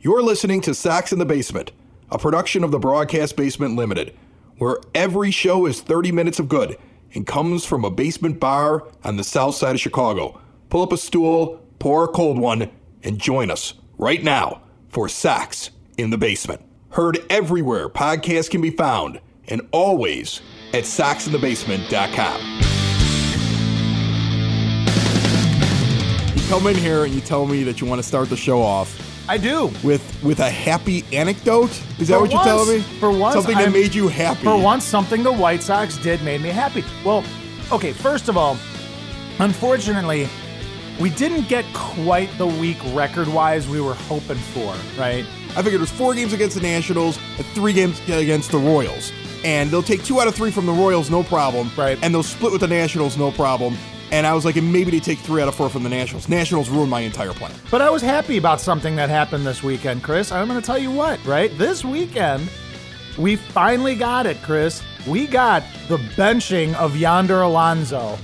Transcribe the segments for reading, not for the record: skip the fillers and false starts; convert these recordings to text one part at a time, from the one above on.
You're listening to Sox in the Basement, a production of the Broadcast Basement Limited, where every show is 30 minutes of good and comes from a basement bar on the south side of Chicago. Pull up a stool, pour a cold one, and join us right now for Sox in the Basement. Heard everywhere podcasts can be found, and always at soxinthebasement.com. You come in here and you tell me that you want to start the show off. I do. With a happy anecdote? Is that what you're telling me? For once. Something that made you happy. For once, something the White Sox did made me happy. Well, okay, first of all, unfortunately, we didn't get quite the week record-wise we were hoping for, right? I figured it was 4 games against the Nationals and 3 games against the Royals. And they'll take 2 out of 3 from the Royals, no problem. Right. And they'll split with the Nationals, no problem. And I was like, and maybe they take 3 out of 4 from the Nationals. Nationals ruined my entire plan. But I was happy about something that happened this weekend, Chris. I'm going to tell you what, right? This weekend, we finally got it, Chris. We got the benching of Yonder Alonso.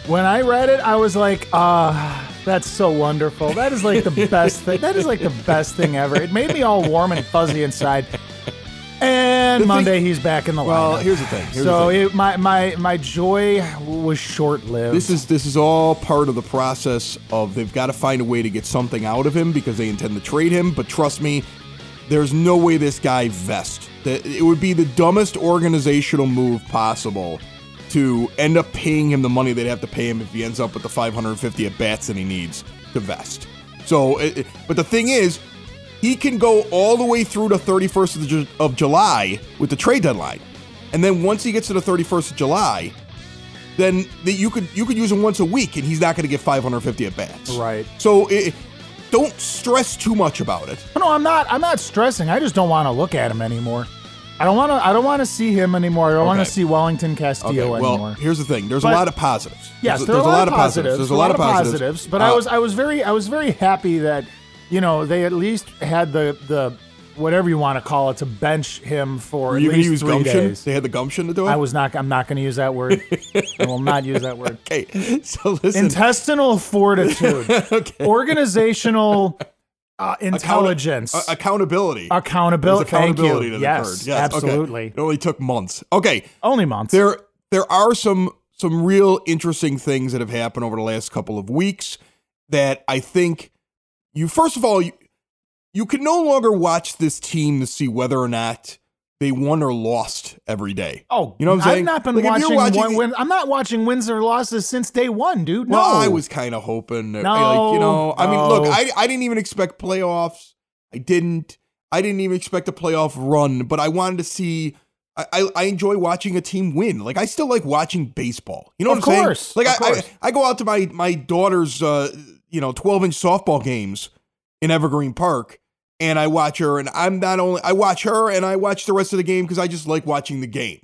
When I read it, I was like, that's so wonderful. That is like the best thing. That is like the best thing ever. It made me all warm and fuzzy inside. And Monday, he's back in the lineup. Well, here's the thing. My joy was short-lived. This is all part of the process of they've got to find a way to get something out of him because they intend to trade him. But trust me, there's no way this guy vests. It would be the dumbest organizational move possible to end up paying him the money they'd have to pay him if he ends up with the 550 at-bats that he needs to vest. So, but the thing is, he can go all the way through the 31st of July with the trade deadline. And then once he gets to the 31st of July, then you could use him once a week and he's not going to get 550 at-bats. Right. So don't stress too much about it. No, I'm not stressing. I just don't want to look at him anymore. I don't want to see him anymore. I don't want to see Wellington Castillo anymore. Well, here's the thing. There's a lot of positives. Yes, there's a lot of positives. There's a lot of positives. But I was very happy that, you know, they at least had the whatever you want to call it to bench him for at least 3 days. They had the gumption to do it? I'm not going to use that word. I will not use that word. Okay, so listen. Intestinal fortitude. Okay. Organizational intelligence. Accountability. Accountability. Thank you. That yes, occurred. Yes, absolutely. Okay. It only took months. Okay. Only months. There are some real interesting things that have happened over the last couple of weeks that I think first of all, you can no longer watch this team to see whether or not they won or lost every day. Oh, you know what I'm saying? I've not been watching I'm not watching wins or losses since day one, dude. No. Well, I was kind of hoping that, I mean, look, I didn't even expect playoffs. I didn't even expect a playoff run, but I wanted to see. I enjoy watching a team win. Like, I still like watching baseball. You know what I'm saying? Like, I go out to my daughter's 12-inch softball games in Evergreen Park, and I watch her, and I watch her and I watch the rest of the game because I just like watching the game.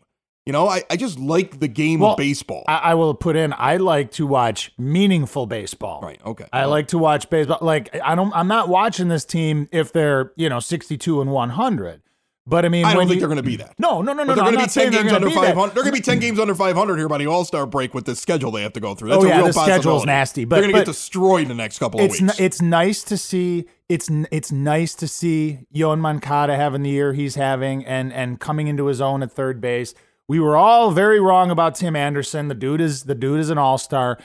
You know, I just like the game of baseball. I will put in, I like to watch meaningful baseball. Right, okay. I like to watch baseball. Like, I'm not watching this team if they're, 62 and 100. But I mean, I don't think they're going to be that. No. They're going to be 10 games under 500. They're going to be 10 games under 500 here by the All-Star break with the schedule they have to go through. That's a real possibility. The schedule's nasty. But they're going to get destroyed in the next couple of weeks. It's nice to see. It's nice to see Yoan Moncada having the year he's having and coming into his own at third base. We were all very wrong about Tim Anderson. The dude is an all-star.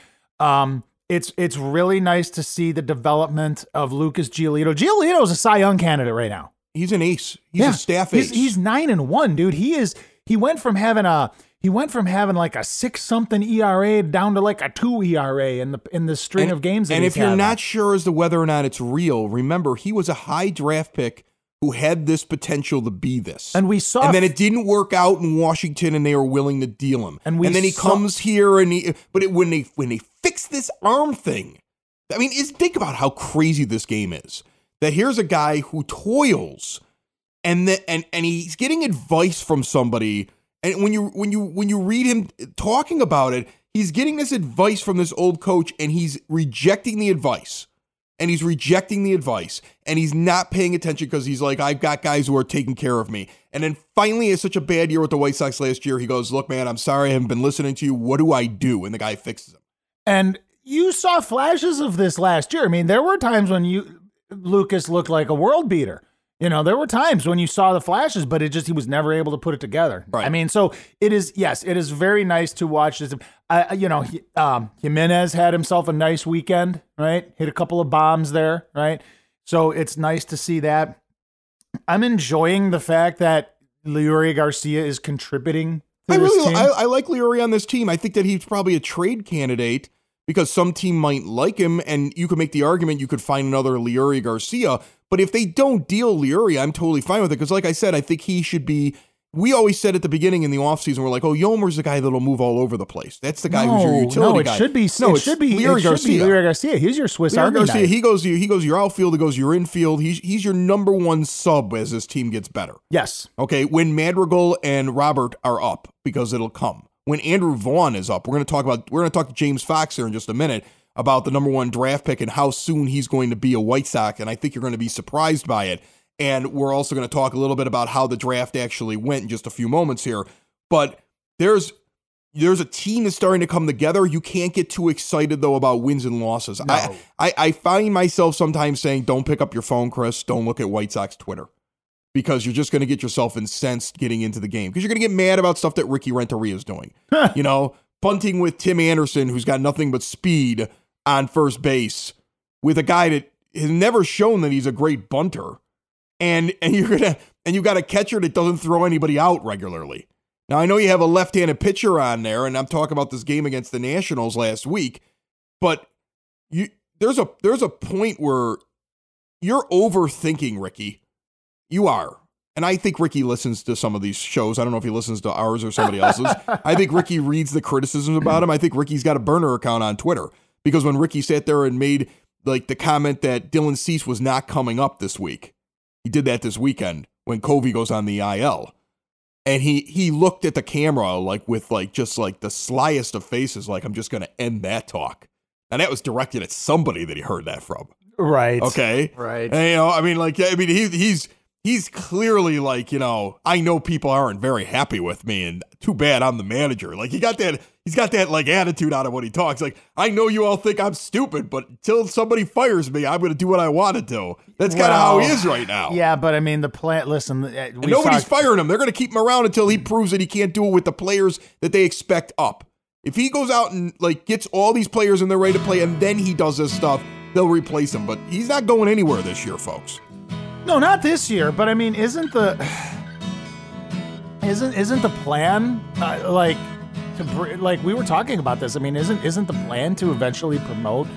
It's really nice to see the development of Lucas Giolito. Giolito is a Cy Young candidate right now. He's an ace. He's a staff ace. He's 9-1, dude. He went from having like a 6-something ERA down to like a 2 ERA in the string of games. And if you're not sure as to whether or not it's real, remember he was a high draft pick who had this potential to be this. And we saw, and then it didn't work out in Washington, and they were willing to deal him. And then he comes here, when they fix this arm thing, I mean, think about how crazy this game is. That here's a guy who toils, and he's getting advice from somebody. And when you read him talking about it, he's getting this advice from this old coach, and he's rejecting the advice. And he's not paying attention because he's like, I've got guys who are taking care of me. And then finally, he has such a bad year with the White Sox last year. He goes, look, man, I'm sorry, I haven't been listening to you. What do I do? And the guy fixes him. And you saw flashes of this last year. I mean, there were times when Lucas looked like a world beater. You know, there were times when you saw the flashes, but he was never able to put it together. Right. I mean, so it is very nice to watch this. Jimenez had himself a nice weekend, right? Hit a couple of bombs there, right? So it's nice to see that. I'm enjoying the fact that Leury Garcia is contributing to this team. I like Leury on this team. I think that he's probably a trade candidate because some team might like him, and you could make the argument you could find another Leury Garcia. But if they don't deal Leury, I'm totally fine with it. Because like I said, I think he should be, we always said at the beginning in the offseason, we're like, oh, Yomer's the guy that'll move all over the place. That's the guy who's your utility guy. It should be Leury Garcia. He's your Swiss Army knife. He goes your outfield, he goes your infield. He's your number one sub as this team gets better. Yes. Okay, when Madrigal and Robert are up, because it'll come. When Andrew Vaughn is up, we're going to talk to James Fox here in just a minute about the number one draft pick and how soon he's going to be a White Sox, and I think you're going to be surprised by it. And we're also going to talk a little bit about how the draft actually went in just a few moments here. But there's a team that's starting to come together. You can't get too excited, though, about wins and losses. No. I find myself sometimes saying, don't pick up your phone, Chris. Don't look at White Sox Twitter. Because you're just going to get yourself incensed getting into the game. Because you're going to get mad about stuff that Ricky Renteria is doing. You know, punting with Tim Anderson, who's got nothing but speed on first base, with a guy that has never shown that he's a great bunter. And you got a catcher that doesn't throw anybody out regularly. Now, I know you have a left-handed pitcher on there, and I'm talking about this game against the Nationals last week, but there's a point where you're overthinking, Ricky. You are. And I think Ricky listens to some of these shows. I don't know if he listens to ours or somebody else's. I think Ricky reads the criticisms about him. I think Ricky's got a burner account on Twitter, because when Ricky sat there and made like the comment that Dylan Cease was not coming up this week, he did that this weekend when Covey goes on the IL. And he looked at the camera like with like just like the slyest of faces, like, I'm just going to end that talk. And that was directed at somebody that he heard that from. Right. Okay. Right. And, he's clearly like, I know people aren't very happy with me, and too bad I'm the manager. Like he's got that like attitude out of when he talks. Like, I know you all think I'm stupid, but until somebody fires me, I'm going to do what I want to do. That's kind of how he is right now. Yeah, but I mean, the plan, listen. And nobody's firing him. They're going to keep him around until he proves that he can't do it with the players that they expect up. If he goes out and like gets all these players and they're ready to play, and then he does this stuff, they'll replace him. But he's not going anywhere this year, folks. No, not this year. But I mean, isn't the plan like we were talking about this? I mean, isn't the plan to eventually promote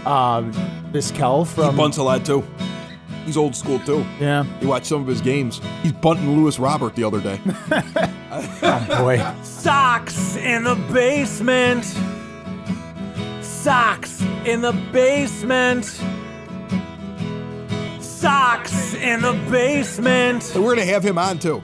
Vizquel from? He bunts a lot too. He's old school too. Yeah. You watch some of his games. He's bunting Lewis Robert the other day. Oh boy. Socks in the basement. Socks in the basement. Socks in the basement. So we're going to have him on too.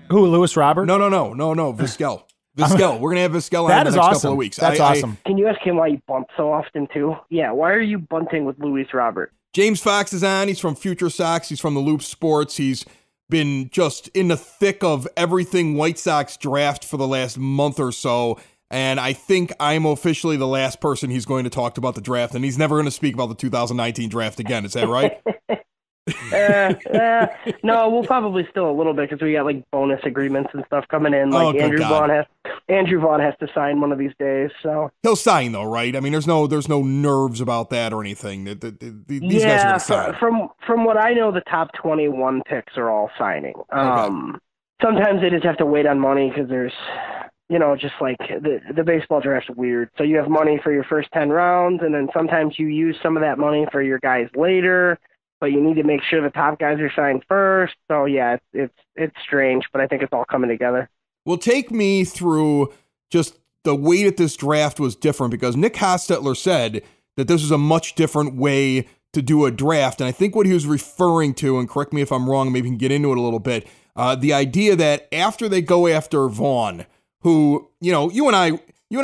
Who, Lewis Robert? No. Vizquel. Vizquel. We're going to have Vizquel on in the next couple of weeks. That's awesome. Can you ask him why you bunt so often too? Yeah, why are you bunting with Luis Robert? James Fox is on. He's from Future Sox. He's from the Loop Sports. He's been just in the thick of everything White Sox draft for the last month or so. And I think I'm officially the last person he's going to talk about the draft. And he's never going to speak about the 2019 draft again. Is that right? No, we'll probably still a little bit because we got like bonus agreements and stuff coming in. Like Andrew Vaughn has to sign one of these days. So he'll sign though, right? I mean, there's no nerves about that or anything. These guys are going to sign. From what I know, the top 21 picks are all signing. Sometimes they just have to wait on money because there's, just like the baseball draft's weird. So you have money for your first 10 rounds, and then sometimes you use some of that money for your guys later. But you need to make sure the top guys are signed first. So yeah, it's strange, but I think it's all coming together. Well, take me through just the way that this draft was different, because Nick Hostetler said that this was a much different way to do a draft. And I think what he was referring to, and correct me if I'm wrong, maybe we can get into it a little bit, the idea that after they go after Vaughn, who, you and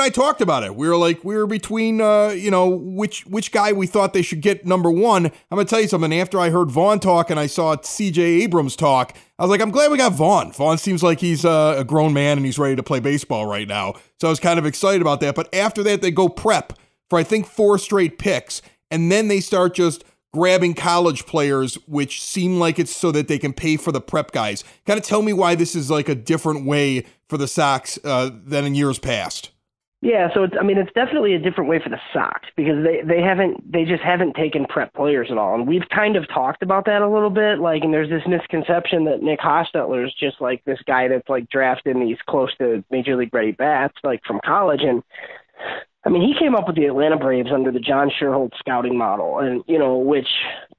I talked about it. We were between, which guy we thought they should get number one. I'm going to tell you something. After I heard Vaughn talk and I saw C.J. Abrams talk, I was like, I'm glad we got Vaughn. Vaughn seems like he's a grown man and he's ready to play baseball right now. So I was kind of excited about that. But after that, they go prep for, I think, 4 straight picks. And then they start just grabbing college players, which seem like it's so that they can pay for the prep guys. Kind of tell me why this is like a different way for the Sox than in years past. Yeah, so it's definitely a different way for the Sox because they just haven't taken prep players at all, and we've kind of talked about that a little bit. Like, and there's this misconception that Nick Hostetler is just like this guy that's like drafting these close to major league ready bats like from college, and I mean he came up with the Atlanta Braves under the John Sherholt scouting model, and which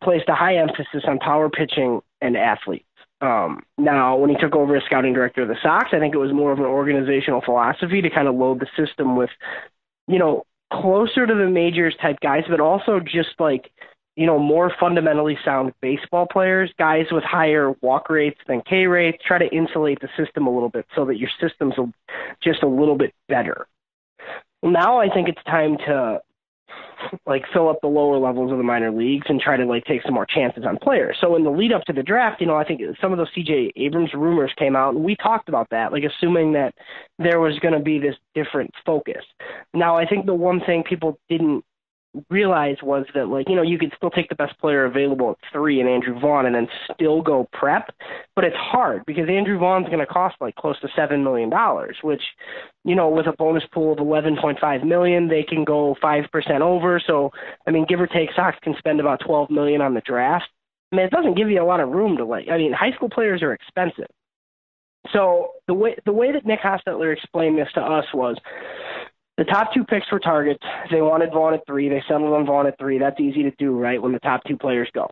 placed a high emphasis on power pitching and athletes. Now, when he took over as scouting director of the Sox, I think it was more of an organizational philosophy to kind of load the system with, closer to the majors type guys, but also just like, more fundamentally sound baseball players, guys with higher walk rates than K rates, try to insulate the system a little bit so that your system's just a little bit better. Now I think it's time to fill up the lower levels of the minor leagues and try to take some more chances on players. So in the lead up to the draft, I think some of those CJ Abrams rumors came out, and we talked about that, assuming that there was going to be this different focus. Now, I think the one thing people didn't realize was that you could still take the best player available at 3 in Andrew Vaughn and then still go prep, but it's hard because Andrew Vaughn's going to cost close to $7 million, which, with a bonus pool of $11.5 million, they can go 5% over. So, give or take, Sox can spend about $12 million on the draft. It doesn't give you a lot of room to high school players are expensive. So the way that Nick Hostetler explained this to us was, the top 2 picks were targets. They wanted Vaughn at 3. They settled on Vaughn at 3. That's easy to do, right, when the top 2 players go.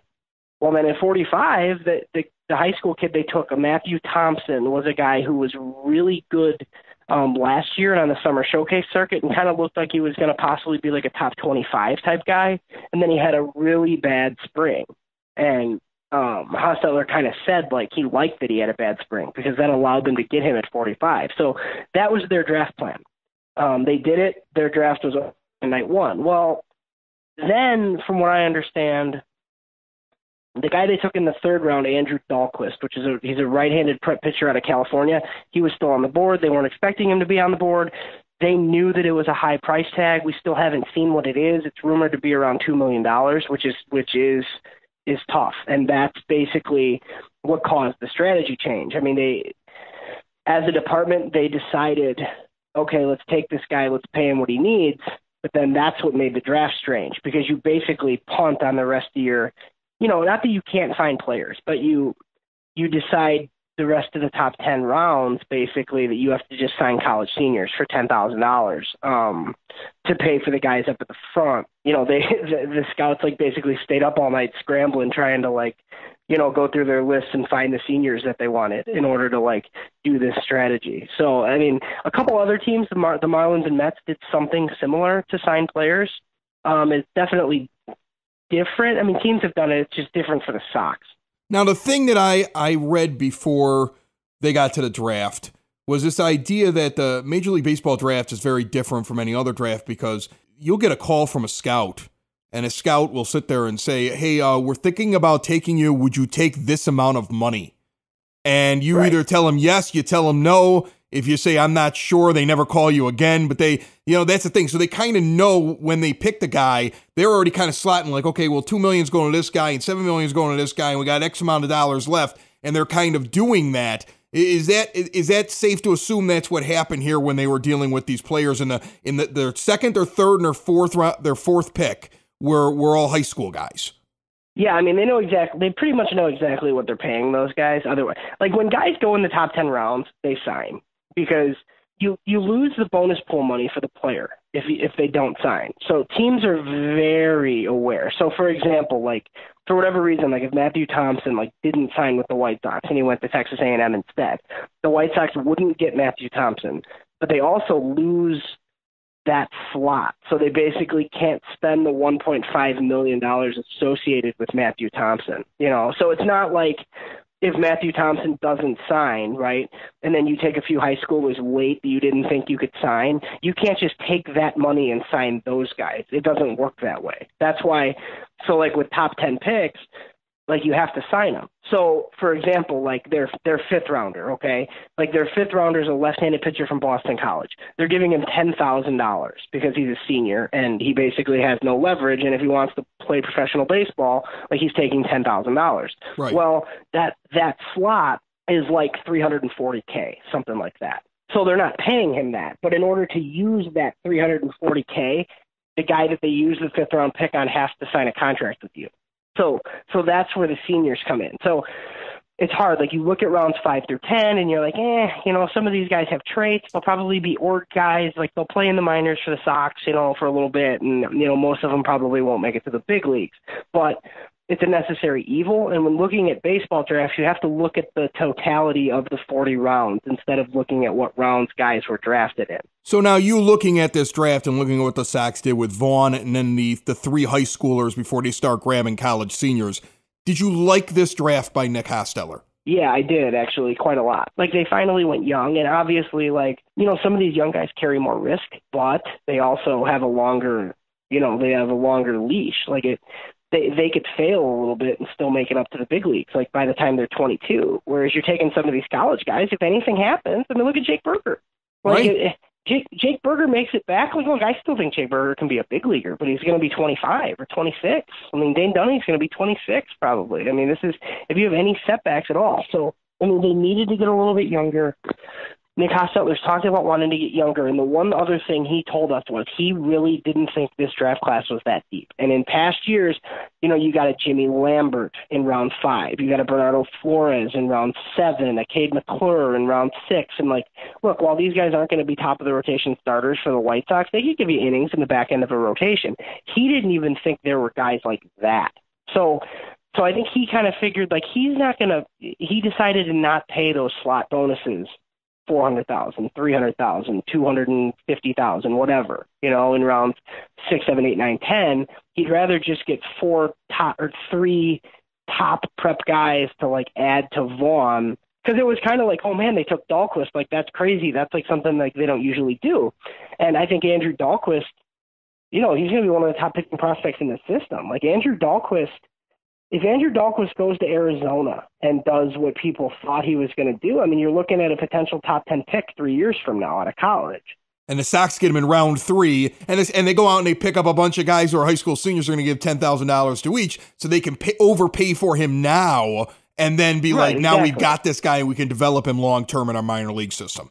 Well, then at 45, the high school kid they took, Matthew Thompson, was a guy who was really good last year and on the summer showcase circuit and kind of looked like he was going to possibly be a top 25 type guy. And then he had a really bad spring. And Hostetler kind of said he liked that he had a bad spring because that allowed them to get him at 45. So that was their draft plan. They did it. Their draft was on night 1. Well, then, from what I understand, the guy they took in the 3rd round, Andrew Dahlquist, he's a right-handed prep pitcher out of California. He was still on the board. They weren't expecting him to be on the board. They knew that it was a high price tag. We still haven't seen what it is. It's rumored to be around $2 million, which is tough, and that's basically what caused the strategy change. As a department, they decided, okay, let's take this guy, let's pay him what he needs, but then that's what made the draft strange because you basically punt on the rest of your, not that you can't find players, but you decide the rest of the top 10 rounds, basically, that you have to just sign college seniors for $10,000 to pay for the guys up at the front. The scouts basically stayed up all night scrambling, trying to go through their lists and find the seniors that they wanted in order to do this strategy. So, a couple other teams, the Marlins and Mets, did something similar to sign players. It's definitely different. Teams have done it. It's just different for the Sox. Now, the thing that I read before they got to the draft was this idea that the Major League Baseball draft is very different from any other draft because you'll get a call from a scout, and a scout will sit there and say, hey, we're thinking about taking you. Would you take this amount of money? And you either tell them yes, you tell them no. If you say, I'm not sure, they never call you again. But they, that's the thing. So they kind of know when they pick the guy, they're already kind of slotting okay, well, $2 million is going to this guy and $7 million is going to this guy, and we got X amount of dollars left. And they're kind of doing that. Is that safe to assume that's what happened here when they were dealing with these players in their second or third and their fourth pick were all high school guys? Yeah, they pretty much know exactly what they're paying those guys. Otherwise, when guys go in the top 10 rounds, they sign because you lose the bonus pool money for the player if they don't sign. So teams are very aware. So for example, for whatever reason, if Matthew Thompson didn't sign with the White Sox and he went to Texas A&M instead, the White Sox wouldn't get Matthew Thompson, but they also lose that slot. So they basically can't spend the $1.5 million associated with Matthew Thompson. So it's not if Matthew Thompson doesn't sign, right, and then you take a few high schoolers late that you didn't think you could sign, you can't just take that money and sign those guys. It doesn't work that way. That's why, with top 10 picks, Like, you have to sign him. So, for example, like their fifth rounder, okay? Like, their fifth rounder is a left-handed pitcher from Boston College. They're giving him $10,000 because he's a senior and he basically has no leverage. And if he wants to play professional baseball, like, he's taking $10,000. Right. Well, that slot is like $340K, something like that. So they're not paying him that. But in order to use that $340K, the guy that they use the fifth-round pick on has to sign a contract with you. So that's where the seniors come in. So it's hard. Like, you look at rounds 5 through 10 and you're like, some of these guys have traits. They'll probably be org guys. Like, they'll play in the minors for the Sox, for a little bit. And, most of them probably won't make it to the big leagues. But it's a necessary evil. And when looking at baseball drafts, you have to look at the totality of the 40 rounds instead of looking at what rounds guys were drafted in. So now you looking at this draft and looking at what the Sox did with Vaughn and then the three high schoolers before they start grabbing college seniors, did you like this draft by Nick Hostetler? Yeah, I did, actually, quite a lot. Like, they finally went young, and obviously, some of these young guys carry more risk, but they also have a longer, leash. Like, they could fail a little bit and still make it up to the big leagues, like, by the time they're 22. Whereas you're taking some of these college guys, if anything happens, look at Jake Burger. Right. Jake Burger makes it back. Like, look, I still think Jake Burger can be a big leaguer, but he's going to be 25 or 26. Dane Dunning's going to be 26 probably. This is if you have any setbacks at all. So, they needed to get a little bit younger. Nick Hostetler's talked about wanting to get younger, and the one other thing he told us was he really didn't think this draft class was that deep. And in past years, you got a Jimmy Lambert in round 5. You got a Bernardo Flores in round 7, a Cade McClure in round 6. And, look, while these guys aren't going to be top of the rotation starters for the White Sox, they could give you innings in the back end of a rotation. He didn't even think there were guys like that. So I think he kind of figured, he decided to not pay those slot bonuses, $400,000, $300,000, $250,000, whatever, in rounds 6, 7, 8, 9, 10. He'd rather just get 3 top prep guys to add to Vaughn, because it was kind of like, oh man, they took Dahlquist. That's crazy. That's something they don't usually do. And I think Andrew Dahlquist, he's going to be one of the top picking prospects in the system. If Andrew Dahlquist goes to Arizona and does what people thought he was going to do, you're looking at a potential top 10 pick 3 years from now out of college. And the Sox get him in round 3, and they go out and they pick up a bunch of guys who are high school seniors who are going to give $10,000 to each, so they can overpay for him now, and then be now we've got this guy and we can develop him long-term in our minor league system.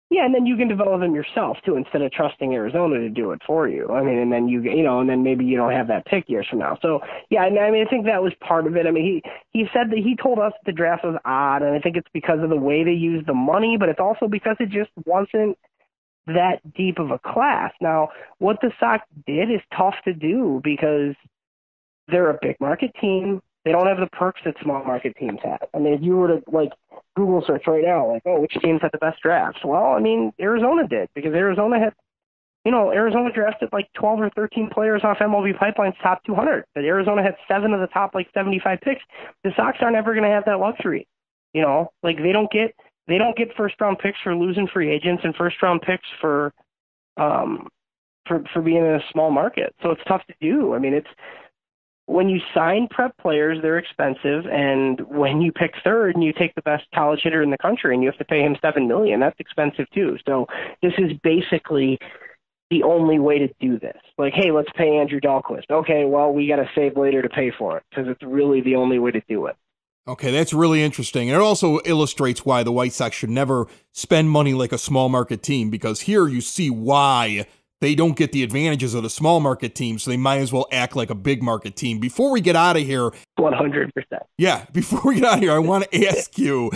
Yeah, and then you can develop them yourself too, instead of trusting Arizona to do it for you. And then and then maybe you don't have that pick years from now. So yeah, I think that was part of it. He said that he told us the draft was odd, and I think it's because of the way they used the money, but it's also because it just wasn't that deep of a class. Now, what the Sox did is tough to do because they're a big market team. They don't have the perks that small market teams have. If you were to Google search right now, which teams had the best drafts? Well, Arizona did, because Arizona had, Arizona drafted 12 or 13 players off MLB Pipeline's top 200. But Arizona had 7 of the top 75 picks. The Sox are never going to have that luxury. They don't get first round picks for losing free agents and first round picks for being in a small market. So it's tough to do. It's when you sign prep players, they're expensive, and when you pick third and you take the best college hitter in the country and you have to pay him $7 million, that's expensive too. So this is basically the only way to do this. Hey, let's pay Andrew Dahlquist. Okay, well, we got to save later to pay for it, because it's really the only way to do it. Okay, that's really interesting. And it also illustrates why the White Sox should never spend money like a small market team, because here you see why they don't get the advantages of the small market team, so they might as well act like a big market team. Before we get out of here, 100%. Yeah, before we get out of here, I want to ask you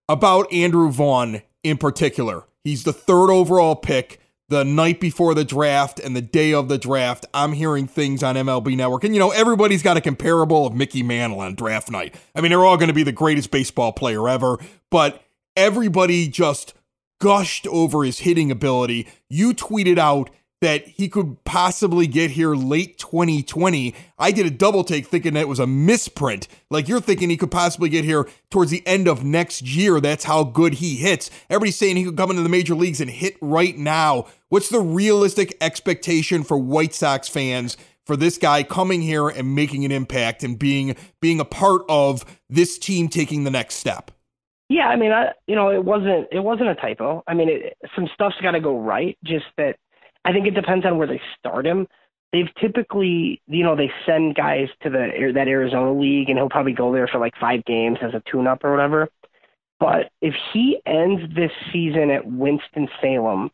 about Andrew Vaughn in particular. He's the 3rd overall pick. The night before the draft and the day of the draft, I'm hearing things on MLB Network. And, everybody's got a comparable of Mickey Mantle on draft night. They're all going to be the greatest baseball player ever, but everybody just gushed over his hitting ability. You tweeted out that he could possibly get here late 2020. I did a double take thinking that was a misprint. You're thinking he could possibly get here towards the end of next year. That's how good he hits. Everybody's saying he could come into the major leagues and hit right now. What's the realistic expectation for White Sox fans for this guy coming here and making an impact and being a part of this team taking the next step. Yeah, I mean, it wasn't a typo. I mean, some stuff's got to go right. Just that, I think it depends on where they start him. They've typically, they send guys to that Arizona league, and he'll probably go there for like 5 games as a tune-up or whatever. But if he ends this season at Winston-Salem,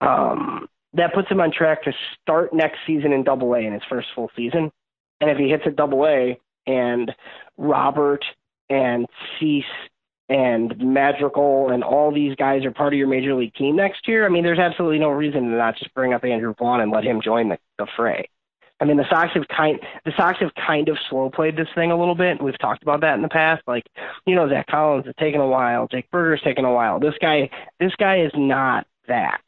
that puts him on track to start next season in Double-A in his first full season. And if he hits at Double-A and Robert and Cease and Madrigal and all these guys are part of your major league team next year, I mean, there's absolutely no reason to not just bring up Andrew Vaughn and let him join the fray. I mean, the Sox have kind of slow played this thing a little bit. We've talked about that in the past. Like, Zach Collins has taken a while. Jake Berger's taken a while. This guy is not that.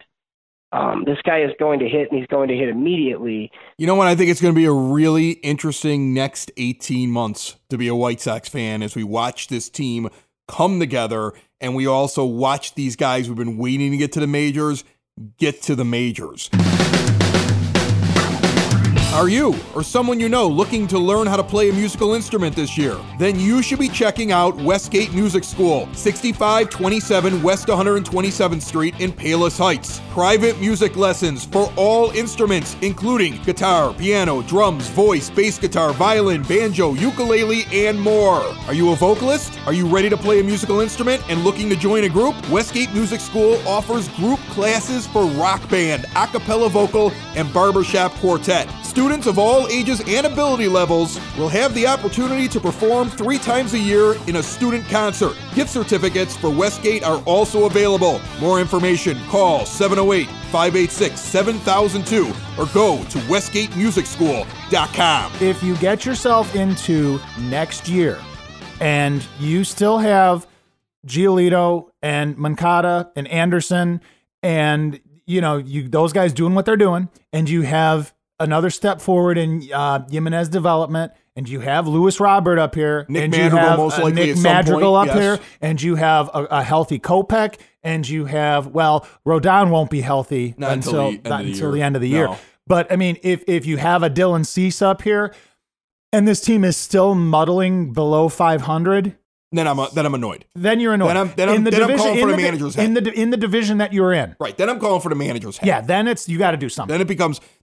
This guy is going to hit, and he's going to hit immediately. You know what? I think it's going to be a really interesting next 18 months to be a White Sox fan as we watch this team come together, and we also watch these guys who've been waiting to get to the majors get to the majors. Are you or someone you know looking to learn how to play a musical instrument this year? Then you should be checking out Westgate Music School, 6527 West 127th Street in Palos Heights. Private music lessons for all instruments, including guitar, piano, drums, voice, bass guitar, violin, banjo, ukulele, and more. Are you a vocalist? Are you ready to play a musical instrument and looking to join a group? Westgate Music School offers group classes for rock band, a cappella vocal, and barbershop quartet. Students of all ages and ability levels will have the opportunity to perform 3 times a year in a student concert. Gift certificates for Westgate are also available. More information, call 708-586-7002 or go to westgatemusicschool.com. If you get yourself into next year and you still have Giolito and Moncada and Anderson and, those guys doing what they're doing, and you have another step forward in Jimenez development, and you have Luis Robert up here, Nick and Madrigal you have most likely Nick at some Madrigal point, up yes. here, and you have a healthy Kopech, and you have, Rodon won't be healthy until the end of the year. No. But I mean, if you have a Dylan Cease up here, and this team is still muddling below 500. Then I'm annoyed. Then you're annoyed. Then I'm calling for the manager's head. In the division that you're in. Right. Then I'm calling for the manager's head. Yeah. Then you got to do something.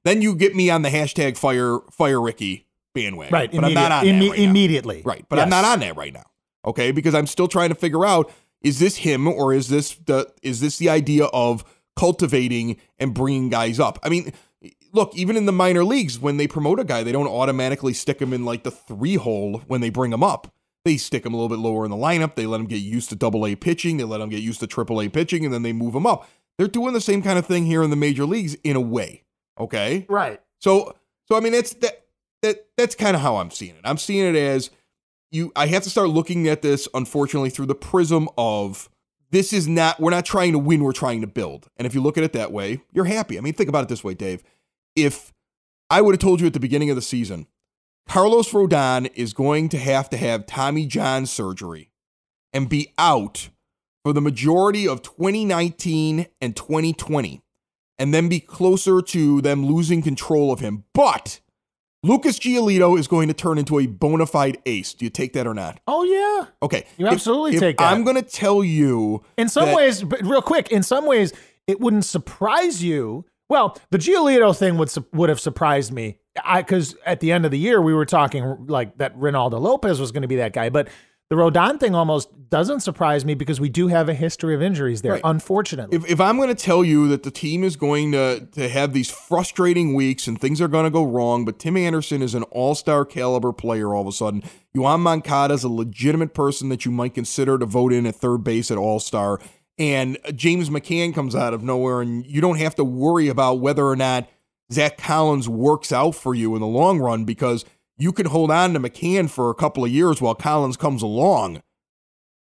Then you get me on the hashtag fire Ricky bandwagon. Right. But I'm not on that right immediately. now. Right. But I'm not on that right now. Okay. Because I'm still trying to figure out, is this him or is this the idea of cultivating and bringing guys up? I mean, look, even in the minor leagues, when they promote a guy, they don't automatically stick him in like the 3-hole when they bring him up. They stick him a little bit lower in the lineup. They let him get used to Double-A pitching. They let him get used to Triple-A pitching, and then they move him up. They're doing the same kind of thing here in the major leagues in a way. Okay? Right. So I mean, that's kind of how I'm seeing it. I'm seeing it as I have to start looking at this, unfortunately, through the prism of we're not trying to win, we're trying to build. And if you look at it that way, you're happy. I mean, think about it this way, Dave. If I would have told you at the beginning of the season, Carlos Rodon is going to have Tommy John surgery and be out for the majority of 2019 and 2020, and then be closer to them losing control of him. But Lucas Giolito is going to turn into a bona fide ace. Do you take that or not? Oh, yeah. Okay. You absolutely take that. I'm going to tell you. In some ways, but real quick, it wouldn't surprise you. Well, the Giolito thing would have surprised me. Because at the end of the year, we were talking like that Reynaldo Lopez was going to be that guy. But the Rodon thing almost doesn't surprise me because we do have a history of injuries there, right. Unfortunately. If I'm going to tell you that the team is going to have these frustrating weeks and things are going to go wrong, but Tim Anderson is an all-star caliber player all of a sudden, Yoan Moncada is a legitimate person that you might consider to vote in at third base at all-star, and James McCann comes out of nowhere, and you don't have to worry about whether or not Zach Collins works out for you in the long run because you can hold on to McCann for a couple of years while Collins comes along.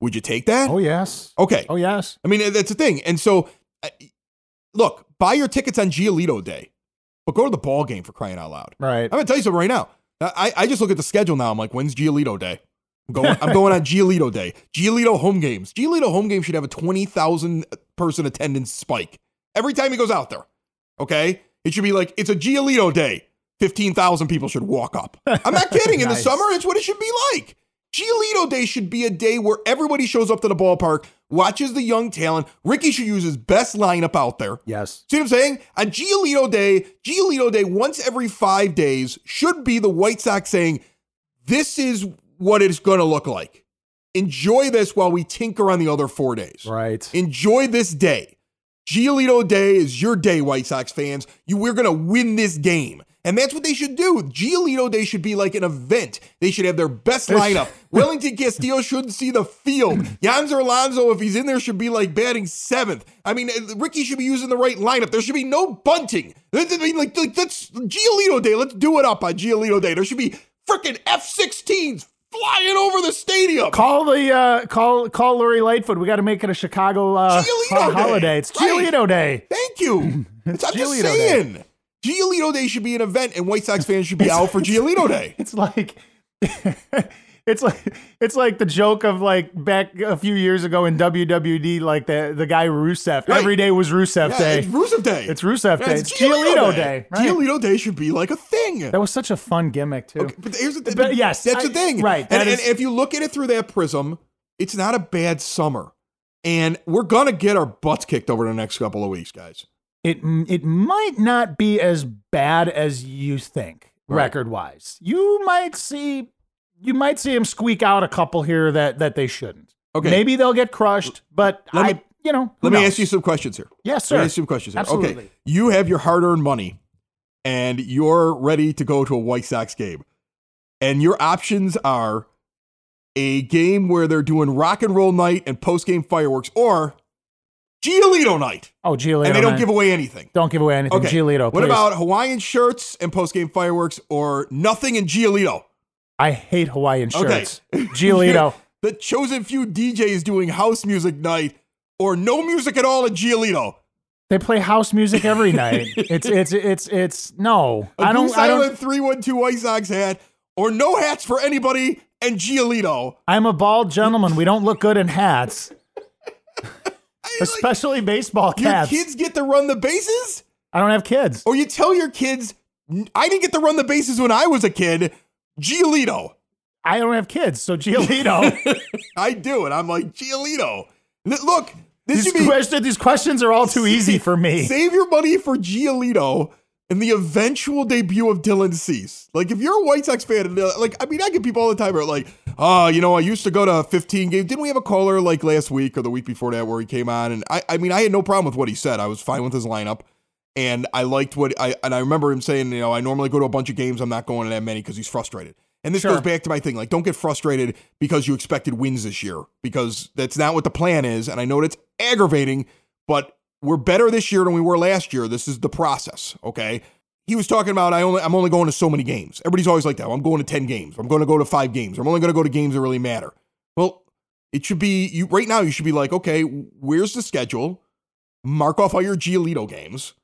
Would you take that? Oh, yes. Okay. Oh, yes. I mean, that's the thing. And so, look, buy your tickets on Giolito Day, but go to the ball game for crying out loud. Right. I'm going to tell you something right now. I just look at the schedule now. I'm like, when's Giolito Day? I'm going on Giolito Day. Giolito home games. Giolito home games should have a 20,000 person attendance spike every time he goes out there. Okay? It should be like, it's a Giolito Day. 15,000 people should walk up. I'm not kidding. In the Nice. summer, it's what it should be like. Giolito Day should be a day where everybody shows up to the ballpark, watches the young talent. Ricky should use his best lineup out there. Yes. See what I'm saying? On Giolito Day, once every 5 days, should be the White Sox saying, this is what it's going to look like. Enjoy this while we tinker on the other 4 days. Right. Enjoy this day. Giolito Day is your day, White Sox fans. We're going to win this game. And that's what they should do. Giolito Day should be like an event. They should have their best lineup. Wellington Castillo shouldn't see the field. Yonzer Alonso, if he's in there, should be like batting 7th. I mean, Ricky should be using the right lineup. There should be no bunting. I mean, like that's Giolito Day. Let's do it up on Giolito Day. There should be freaking F-16s flying over the stadium. Call Lori Lightfoot. We got to make it a Chicago holiday. Day. It's Giolito Day. Thank you. I'm just Giolito saying. Day. Giolito Day should be an event, and White Sox fans should be out for Giolito Day. It's like it's like the joke of like back a few years ago in WWD, like the guy Rusev. Right. Every day was Rusev Day. It's Rusev Day. It's Rusev Day. It's Giolito Day. Right? Giolito Day should be like a thing. That was such a fun gimmick too. Okay, but here's the thing. But yes, that's the thing. Right. And if you look at it through that prism, it's not a bad summer. And we're going to get our butts kicked over the next couple of weeks, guys. It might not be as bad as you think, Right. record-wise. You might see him squeak out a couple here that they shouldn't. Okay. Maybe they'll get crushed, but Let me ask you some questions here. Yes, sir. Let me ask you some questions here. Absolutely. Okay. You have your hard-earned money, and you're ready to go to a White Sox game. And your options are a game where they're doing rock and roll night and post-game fireworks, or Giolito night. Oh, Giolito And they don't night. give away anything. Don't give away anything. Okay. Giolito, What please. about Hawaiian shirts and post-game fireworks, or nothing in Giolito? I hate Hawaiian Okay. shirts. Giolito. The chosen few DJs doing house music night, or no music at all at Giolito. They play house music every night. It's no. A Goose Island 312 White Sox hat, or no hats for anybody and Giolito. I'm a bald gentleman. We don't look good in hats, especially baseball Your caps. kids get to run the bases? I don't have kids. Or you tell your kids, I didn't get to run the bases when I was a kid. Giolito. I don't have kids, so Giolito. I do, and I'm like, Giolito. Look, this should be... These questions are all too easy for me. Save your money for Giolito and the eventual debut of Dylan Cease. Like, if you're a White Sox fan, like, I mean, I get people all the time who are like, oh, you know, I used to go to 15 games. Didn't we have a caller like last week or the week before that where he came on? And I mean, I had no problem with what he said. I was fine with his lineup. And I liked I remember him saying, you know, I normally go to a bunch of games. I'm not going to that many because he's frustrated. And this goes back to my thing. Like, don't get frustrated because you expected wins this year, because that's not what the plan is. And I know that's aggravating, but we're better this year than we were last year. This is the process, okay? He was talking about, I'm only going to so many games. Everybody's always like that. I'm going to 10 games. I'm going to go to 5 games. I'm only going to go to games that really matter. Well, it should be, right now you should be like, okay, where's the schedule? Mark off all your Giolito games.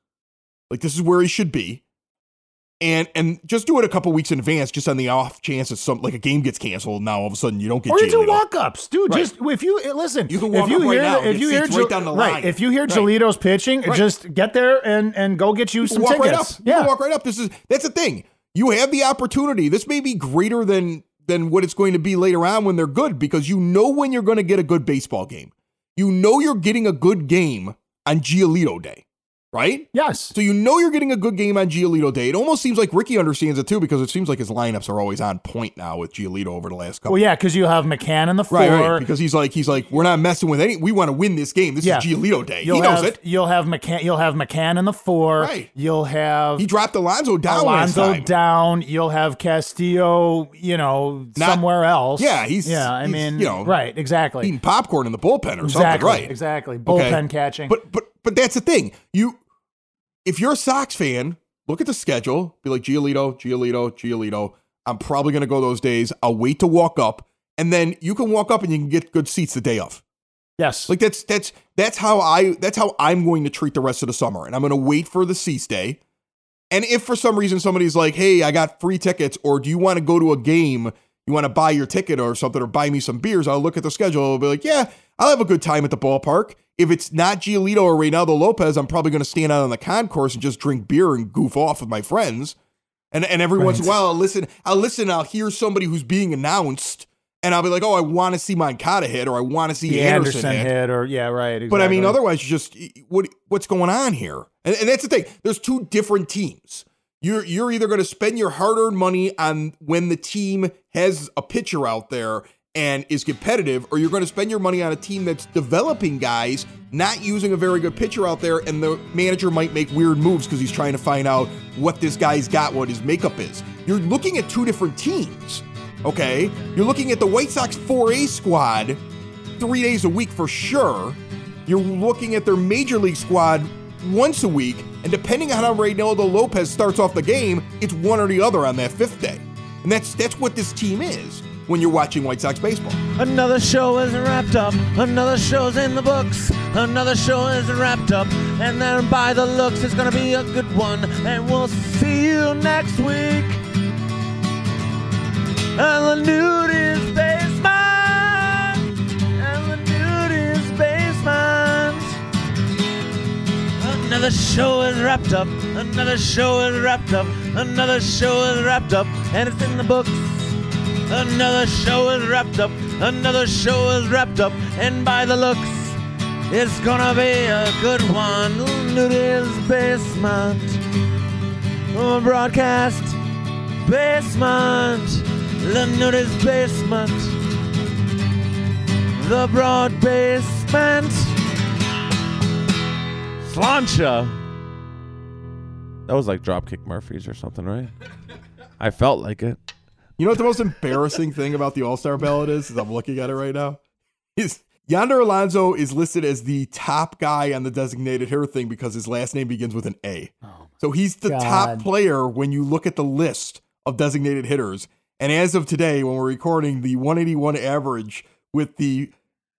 Like, this is where he should be. And just do it a couple weeks in advance, just on the off chance that like a game gets canceled. Now all of a sudden you don't get. Or you Giolito. do walk-ups, dude. Right. Just if you listen, you can walk up right now. If you hear right down the line, right? If you hear Giolito's pitching, just get there and go get you some walk tickets. Right up. You can walk right up. That's the thing. You have the opportunity. This may be greater than what it's going to be later on when they're good, because you know when you're going to get a good baseball game. You know you're getting a good game on Giolito Day. Right? Yes. So you know you're getting a good game on Giolito Day. It almost seems like Ricky understands it too, because it seems like his lineups are always on point now with Giolito over the last couple. Well, yeah, because you have McCann in the 4. Right, because he's like, we're not messing with any. We want to win this game. This is Giolito Day. He knows it. You'll have McCann in the 4. Right. You'll have he dropped Alonso down last time. Down. You'll have Castillo. Somewhere else. Yeah, I mean, right, exactly. Eating popcorn in the bullpen or something. Right. Exactly. Bullpen catching. But that's the thing. If you're a Sox fan, look at the schedule. Be like, Giolito. I'm probably going to go those days. I'll wait to walk up. And then you can walk up and you can get good seats the day of. Yes. Like that's how I'm going to treat the rest of the summer. And I'm going to wait for the Cease Day. And if for some reason somebody's like, hey, I got free tickets, or do you want to go to a game? You want to buy your ticket or something, or buy me some beers? I'll look at the schedule. I'll be like, yeah, I'll have a good time at the ballpark. If it's not Giolito or Reynaldo Lopez, I'm probably going to stand out on the concourse and just drink beer and goof off with my friends. And every once in a while, I'll listen, I'll hear somebody who's being announced, and I'll be like, oh, I want to see Moncada hit, or I want to see Anderson hit. Or yeah, right. Exactly. But I mean, otherwise, just what's going on here? And that's the thing. There's two different teams. You're either going to spend your hard-earned money on when the team has a pitcher out there and is competitive, or you're going to spend your money on a team that's developing guys, not using a very good pitcher out there, and the manager might make weird moves because he's trying to find out what this guy's got, what his makeup is. You're looking at two different teams, okay? You're looking at the White Sox 4A squad 3 days a week for sure. You're looking at their Major League squad once a week, and depending on how Reynaldo Lopez starts off the game, it's one or the other on that fifth day. And that's what this team is when you're watching White Sox baseball. Another show is wrapped up. Another show's in the books. Another show is wrapped up. And then by the looks, it's going to be a good one. And we'll see you next week. And the nude is basement. And the nude is basement. Another show is wrapped up. Another show is wrapped up. Another show is wrapped up. And it's in the books. Another show is wrapped up. Another show is wrapped up. And by the looks, it's gonna be a good one. Nudie's Basement. Broadcast Basement. The Nudie's Basement. The Broad Basement. Slancha. That was like Dropkick Murphys or something, right? I felt like it. You know what the most embarrassing thing about the All-Star ballot is I'm looking at it right now? Is Yonder Alonso is listed as the top guy on the designated hitter thing because his last name begins with an A. Oh, so he's the top player when you look at the list of designated hitters. And as of today, when we're recording, the 181 average with the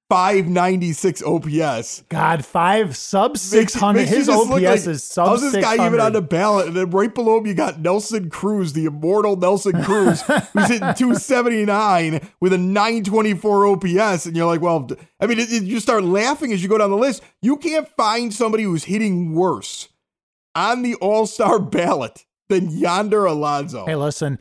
596 OPS. God, sub 600. His OPS is sub 600. How's this guy even on the ballot? And then right below him, you got Nelson Cruz, the immortal Nelson Cruz, who's hitting 279 with a 924 OPS. And you're like, well, I mean, you start laughing as you go down the list. You can't find somebody who's hitting worse on the All-Star ballot than Yonder Alonso. Hey, listen.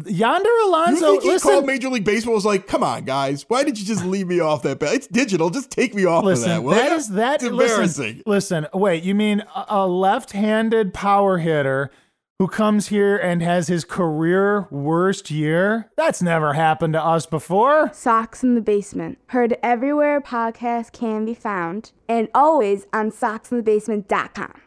Yonder Alonso, you think he called Major League Baseball was like, come on, guys, why did you just leave me off that? It's digital. Just take me off of that. It's embarrassing. Listen, wait, you mean a left-handed power hitter who comes here and has his career worst year? That's never happened to us before. Sox in the Basement. Heard everywhere podcasts can be found and always on soxinthebasement.com.